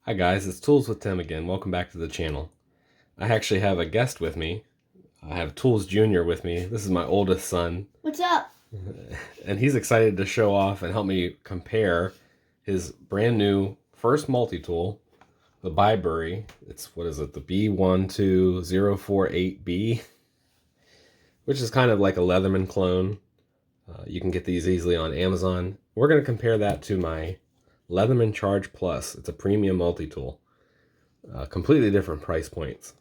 Hi guys, it's Tools with Tim again. Welcome back to the channel. I actually have a guest with me. I have Tools Jr. with me. This is my oldest son. What's up? And he's excited to show off and help me compare his brand new first multi-tool, the Bibury. It's, what is it, the B12048B, which is kind of like a Leatherman clone. You can get these easily on Amazon. We're going to compare that to my Leatherman Charge Plus. It's a premium multi-tool. Completely different price points.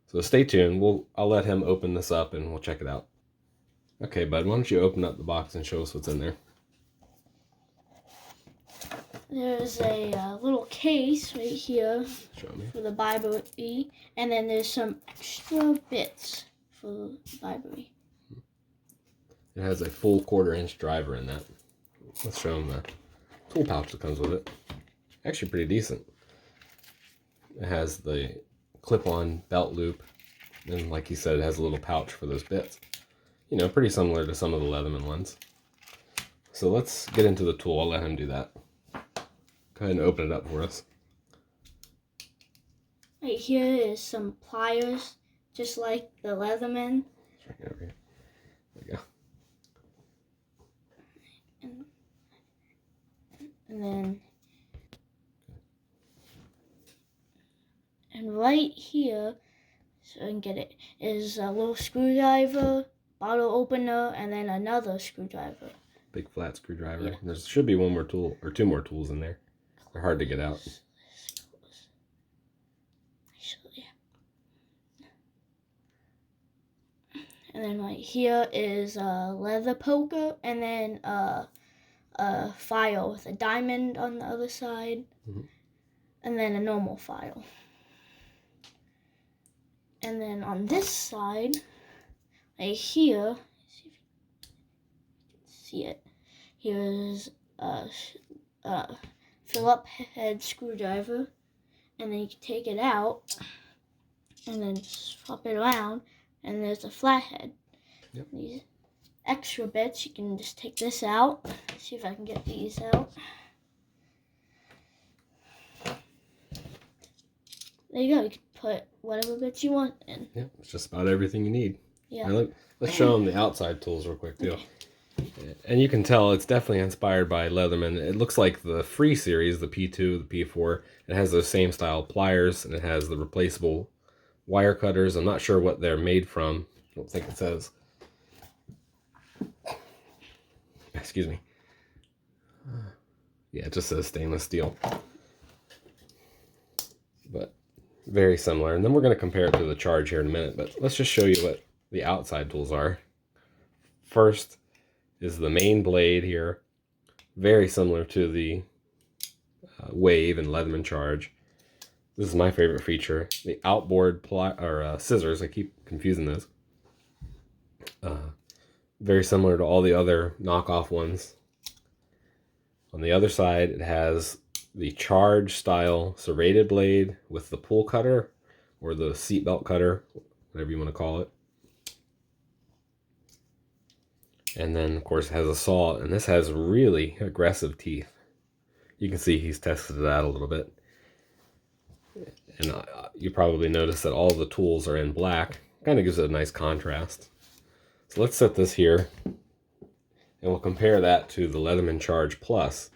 So stay tuned. I'll let him open this up and we'll check it out. Okay, bud, why don't you open up the box and show us what's in there? There's a little case right here Show me. for the Bibury, and then there's some extra bits for the Bibury. It has a full 1/4-inch driver in that. Let's show him the tool pouch that comes with it. Actually pretty decent. It has the clip-on belt loop, and like he said, it has a little pouch for those bits. You know, pretty similar to some of the Leatherman ones. So let's get into the tool. I'll let him do that. Go ahead and open it up for us. Right here is some pliers, just like the Leatherman. Right over here. There we go. And then, and right here, so I can get it, is a little screwdriver, bottle opener, and then another screwdriver. Big flat screwdriver. Yeah. There should be one more tool or two more tools in there. They're hard to get out. And then right here is a leather poker, and then a file with a diamond on the other side, and then a normal file. And then on this side, right here, see if you can see it. Here's a Phillips head screwdriver, and then you can take it out, and then swap it around, and there's a flathead. Yep. These extra bits, you can just take this out. See if I can get these out. There you go. You can put whatever bits you want in. Yeah, it's just about everything you need. Yeah. Let's show them the outside tools real quick too. Okay. And you can tell it's definitely inspired by Leatherman. It looks like the Free series, the P2, the P4. It has those same style pliers, and it has the replaceable wire cutters. I'm not sure what they're made from. I don't think it says. Excuse me. Yeah, it just says stainless steel. But very similar. And then we're going to compare it to the Charge here in a minute. But let's just show you what the outside tools are. First is the main blade here. Very similar to the Wave and Leatherman Charge. This is my favorite feature. The outboard scissors. I keep confusing those. Very similar to all the other knockoff ones. On the other side, it has the Charge style serrated blade with the pull cutter or the seatbelt cutter, whatever you want to call it. And then, of course, it has a saw, and this has really aggressive teeth. You can see he's tested it out a little bit. And you probably notice that all the tools are in black. Kind of gives it a nice contrast. So let's set this here, and we'll compare that to the Leatherman Charge Plus.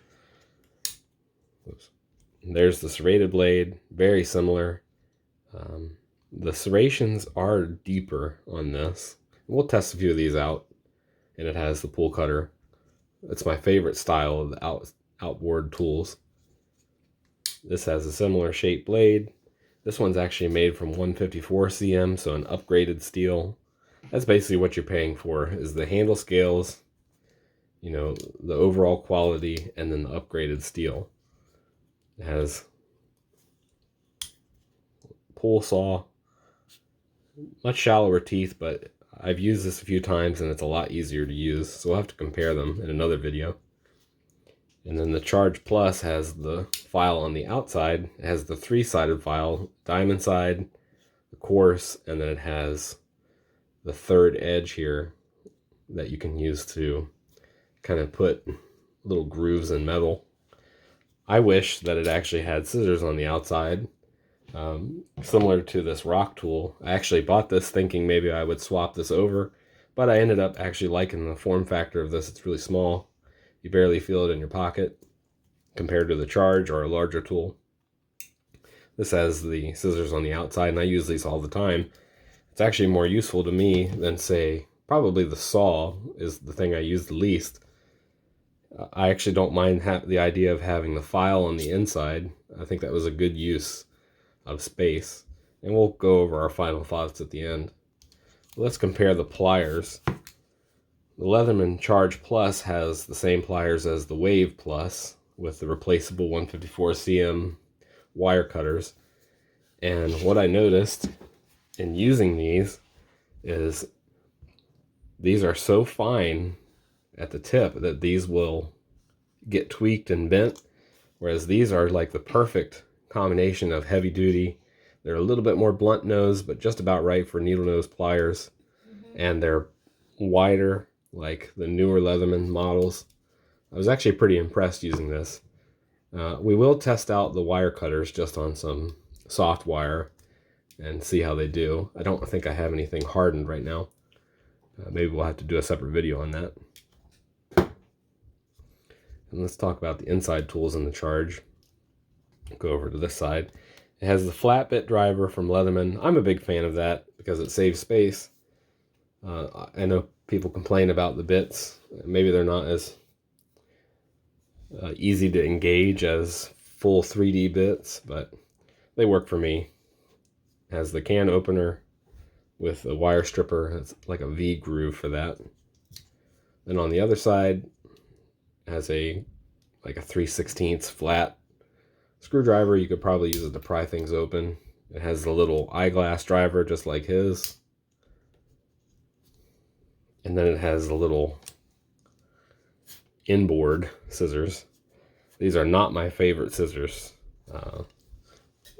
Oops. There's the serrated blade, very similar. The serrations are deeper on this. We'll test a few of these out, and it has the pull cutter. It's my favorite style of the outboard tools. This has a similar shaped blade. This one's actually made from 154 cm, so an upgraded steel. That's basically what you're paying for, is the handle scales, you know, the overall quality, and then the upgraded steel. It has pull saw, much shallower teeth, but I've used this a few times and it's a lot easier to use, so we'll have to compare them in another video. And then the Charge Plus has the file on the outside. It has the 3-sided file, diamond side, the coarse, and then it has the third edge here that you can use to kind of put little grooves in metal. I wish that it actually had scissors on the outside, similar to this rock tool. I actually bought this thinking maybe I would swap this over, but I ended up actually liking the form factor of this. It's really small. You barely feel it in your pocket compared to the Charge or a larger tool. This has the scissors on the outside, and I use these all the time. It's actually more useful to me than, say, probably the saw is the thing I use the least. I actually don't mind the idea of having the file on the inside. I think that was a good use of space. And we'll go over our final thoughts at the end. Let's compare the pliers. The Leatherman Charge Plus has the same pliers as the Wave Plus with the replaceable 154 cm wire cutters. And what I noticed in using these is these are so fine at the tip that these will get tweaked and bent, whereas these are like the perfect combination of heavy duty. They're a little bit more blunt nose, but just about right for needle nose pliers. And they're wider like the newer Leatherman models. I was actually pretty impressed using this. We will test out the wire cutters just on some soft wire and see how they do. I don't think I have anything hardened right now. Maybe we'll have to do a separate video on that. And let's talk about the inside tools in the Charge. Go over to this side. It has the flat bit driver from Leatherman. I'm a big fan of that because it saves space. I know people complain about the bits. Maybe they're not as easy to engage as full 3D bits, but they work for me. It has the can opener with a wire stripper. It's like a V groove for that. Then on the other side, it has like a 3/16 flat screwdriver. You could probably use it to pry things open. It has the little eyeglass driver just like his. And then it has the little inboard scissors. These are not my favorite scissors.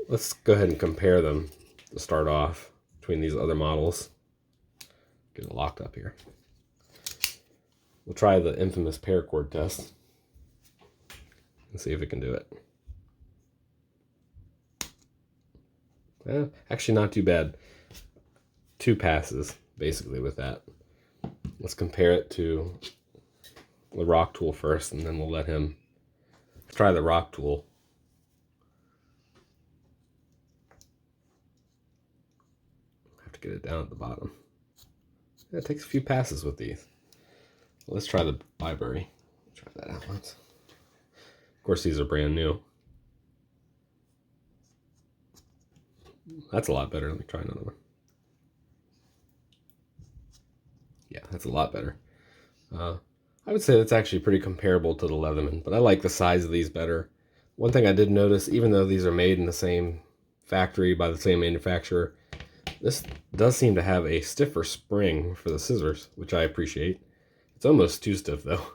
Let's go ahead and compare them to start off between these other models. Get it locked up here. We'll try the infamous paracord test and see if it can do it. Actually not too bad. 2 passes basically with that. Let's compare it to the rock tool first, and then we'll let him try the rock tool. I have to get it down at the bottom. Yeah, it takes a few passes with these. Let's try the Bibury. Try that out once. Of course, these are brand new. That's a lot better. Let me try another one. Yeah, that's a lot better. I would say that's actually pretty comparable to the Leatherman, but I like the size of these better. One thing I did notice, even though these are made in the same factory by the same manufacturer, this does seem to have a stiffer spring for the scissors, which I appreciate. It's almost too stiff though.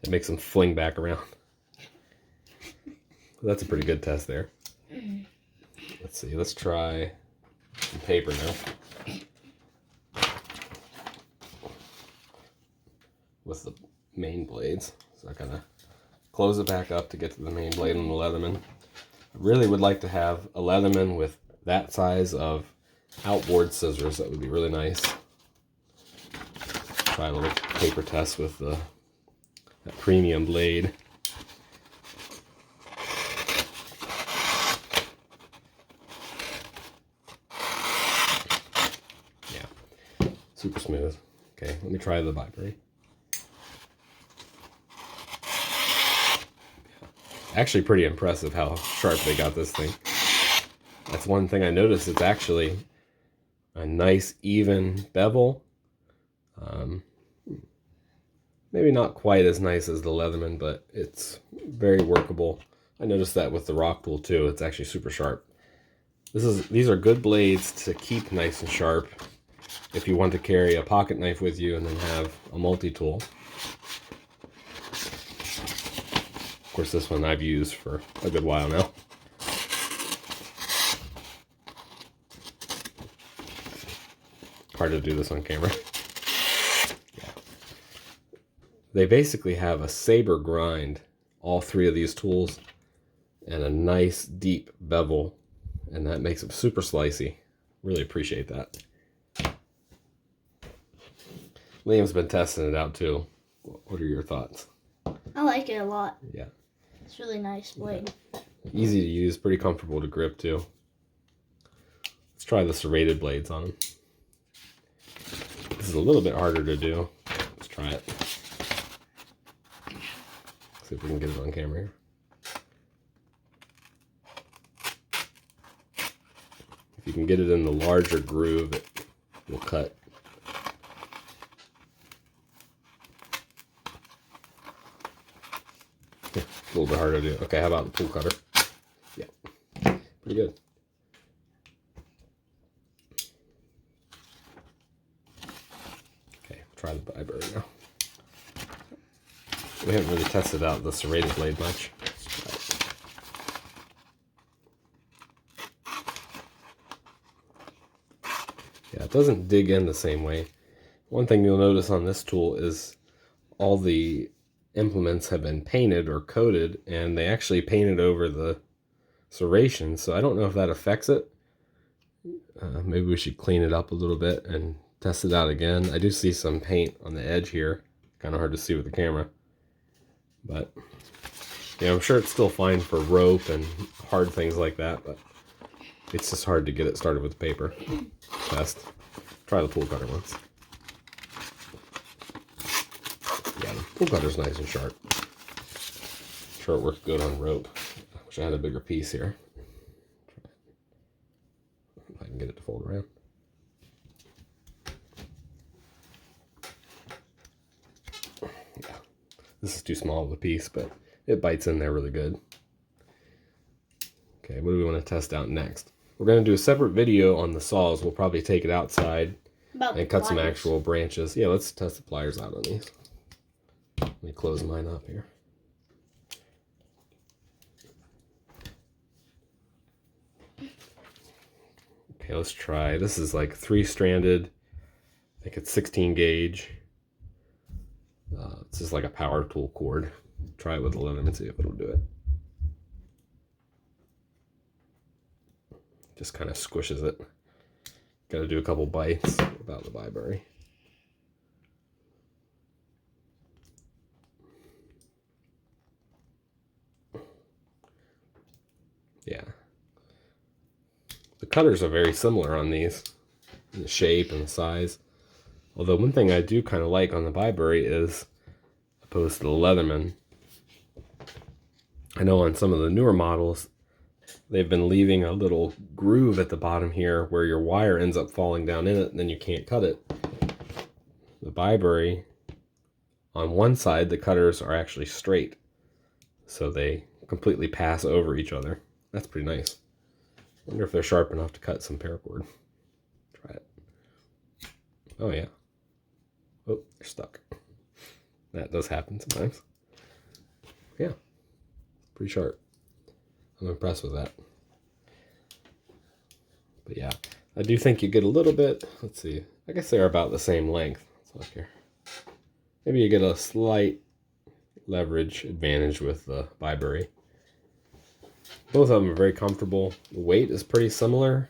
It makes them fling back around. That's a pretty good test there. Let's see, let's try some paper now. With the main blades. So I kind of close it back up to get to the main blade on the Leatherman. I really would like to have a Leatherman with that size of outboard scissors. That would be really nice. Try a little paper test with that premium blade. Yeah, super smooth. Okay, let me try the Bibury. Actually pretty impressive how sharp they got this thing. That's one thing I noticed. It's actually a nice even bevel. Maybe not quite as nice as the Leatherman, but it's very workable. I noticed that with the rock tool too. It's actually super sharp. These are good blades to keep nice and sharp if you want to carry a pocket knife with you and then have a multi-tool. Of course, this one I've used for a good while now. Hard to do this on camera. Yeah. They basically have a saber grind, all 3 of these tools. and a nice deep bevel, and that makes it super slicey. Really appreciate that. Liam's been testing it out too. What are your thoughts? I like it a lot. Yeah. It's really nice blade. Yeah. Easy to use, pretty comfortable to grip too. Let's try the serrated blades on them. This is a little bit harder to do. Let's try it. See if we can get it on camera here. If you can get it in the larger groove, it will cut. A little bit harder to do. Okay, how about the tool cutter? Yeah, pretty good. Okay, try the Bibury now. We haven't really tested out the serrated blade much. Yeah, it doesn't dig in the same way. One thing you'll notice on this tool is all the implements have been painted or coated, and they actually painted over the serration, so I don't know if that affects it. Maybe we should clean it up a little bit and test it out again. I do see some paint on the edge here. Kind of hard to see with the camera. But yeah, I'm sure it's still fine for rope and hard things like that, but it's just hard to get it started with the paper. Test. Try the tool cutter once. Yeah, the tool cutter's nice and sharp. Sure, it works good on rope. I wish I had a bigger piece here. If I can get it to fold around. Yeah, this is too small of a piece, but it bites in there really good. Okay, what do we want to test out next? We're going to do a separate video on the saws. We'll probably take it outside and cut some actual branches. Yeah, let's test the pliers out on these. Let me close mine up here. Okay, let's try. This is like 3-stranded. I think it's 16 gauge. It's just like a power tool cord. Try it with the Leatherman and see if it'll do it. Just kind of squishes it. Got to do a couple bites about the Bibury. Yeah. The cutters are very similar on these, in the shape and the size. Although one thing I do kind of like on the Bibury is, opposed to the Leatherman, I know on some of the newer models, they've been leaving a little groove at the bottom here where your wire ends up falling down in it and then you can't cut it. The Bibury, on one side, the cutters are actually straight, so they completely pass over each other. That's pretty nice. Wonder if they're sharp enough to cut some paracord. Try it. Oh yeah. Oh, they're stuck. That does happen sometimes. Yeah, pretty sharp. I'm impressed with that. But yeah, I do think you get a little bit, let's see, I guess they're about the same length. Let's look here. Maybe you get a slight leverage advantage with the Bibury. Both of them are very comfortable. The weight is pretty similar.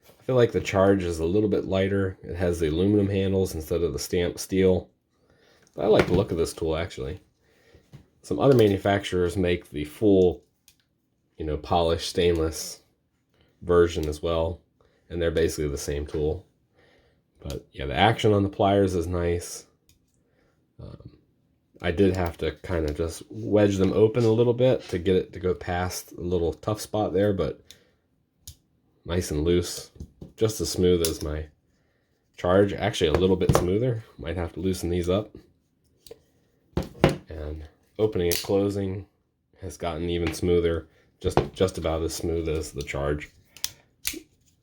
I feel like the charge is a little bit lighter. It has the aluminum handles instead of the stamped steel. But I like the look of this tool, actually. Some other manufacturers make the full, polished stainless version as well, and they're basically the same tool. But yeah, the action on the pliers is nice. I did have to kind of just wedge them open a little bit to get it to go past a little tough spot there, but nice and loose, just as smooth as my charge. Actually a little bit smoother. Might have to loosen these up. And opening and closing has gotten even smoother, just about as smooth as the charge.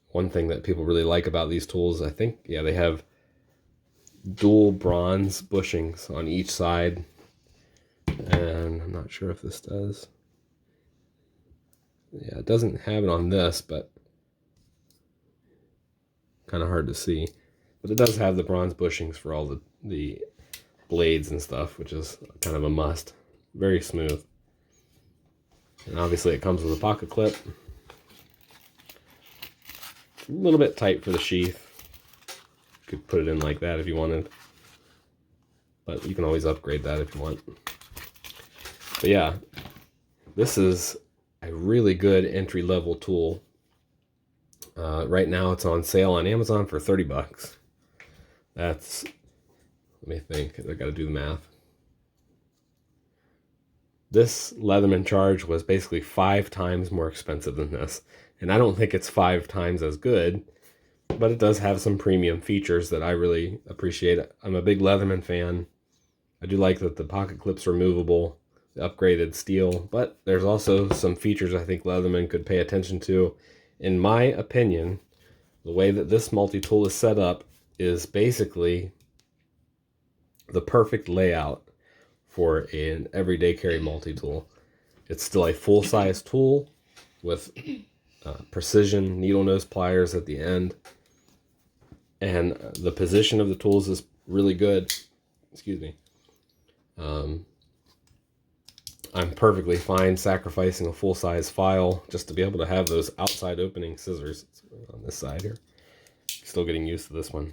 One thing that people really like about these tools, I think, yeah, they have dual bronze bushings on each side, and I'm not sure if this does. Yeah, it doesn't have it on this, but kind of hard to see. But it does have the bronze bushings for all the blades and stuff, which is kind of a must. Very smooth. And obviously it comes with a pocket clip. A little bit tight for the sheath. You could put it in like that if you wanted. But you can always upgrade that if you want. But yeah, this is a really good entry-level tool. Right now it's on sale on Amazon for 30 bucks. That's, let me think, I gotta do the math. This Leatherman charge was basically 5 times more expensive than this. And I don't think it's 5 times as good, but it does have some premium features that I really appreciate. I'm a big Leatherman fan. I do like that the pocket clips are movable, the upgraded steel, but there's also some features I think Leatherman could pay attention to. In my opinion, the way that this multi-tool is set up is basically the perfect layout for an everyday carry multi-tool. It's still a full-size tool with precision needle nose pliers at the end, and the position of the tools is really good. Excuse me. I'm perfectly fine sacrificing a full-size file just to be able to have those outside opening scissors on this side here. Still getting used to this one.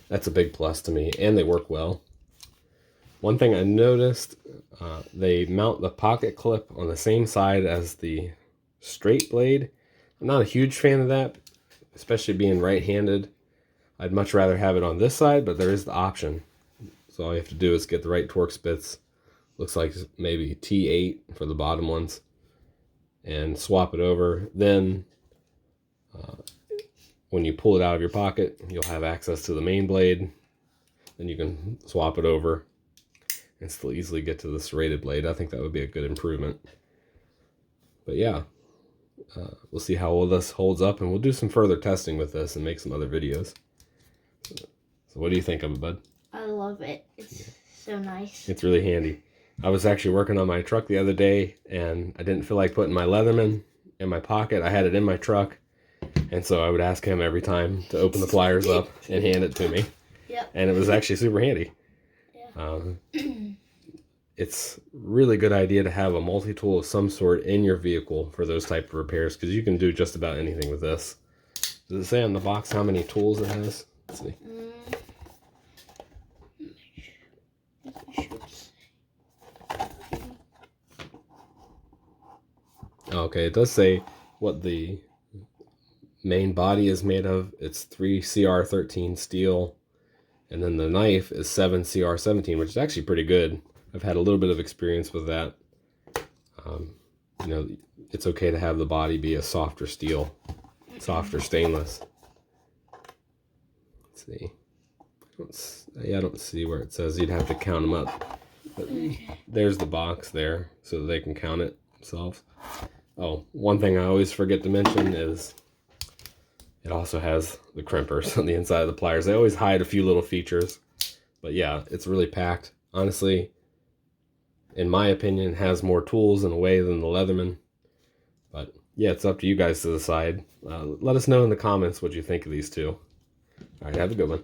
That's a big plus to me, and they work well. One thing I noticed, they mount the pocket clip on the same side as the straight blade. I'm not a huge fan of that, especially being right-handed. I'd much rather have it on this side, but there is the option. So all you have to do is get the right Torx bits. Looks like maybe T8 for the bottom ones, and swap it over. Then when you pull it out of your pocket, you'll have access to the main blade. Then you can swap it over and still easily get to the serrated blade. I think that would be a good improvement. But yeah, we'll see how well this holds up, and we'll do some further testing with this and make some other videos. So what do you think of it, bud? I love it. It's so nice. It's really handy. I was actually working on my truck the other day, and I didn't feel like putting my Leatherman in my pocket. I had it in my truck, and so I would ask him every time to open the pliers up and hand it to me. Yep. And it was actually super handy. Yeah. It's really good idea to have a multi-tool of some sort in your vehicle for those type of repairs, because you can do just about anything with this. Does it say on the box how many tools it has? Let's see. Okay, it does say what the main body is made of. It's 3 CR13 steel, and then the knife is 7 CR17, which is actually pretty good. I've had a little bit of experience with that. You know, it's okay to have the body be a softer steel, softer stainless. Let's see. I don't see where it says. You'd have to count them up. But there's the box there, so that they can count it themselves. Oh, one thing I always forget to mention is it also has the crimpers on the inside of the pliers. They always hide a few little features. But yeah, it's really packed. Honestly, in my opinion, it has more tools in a way than the Leatherman. But yeah, it's up to you guys to decide. Let us know in the comments what you think of these two. All right, have a good one.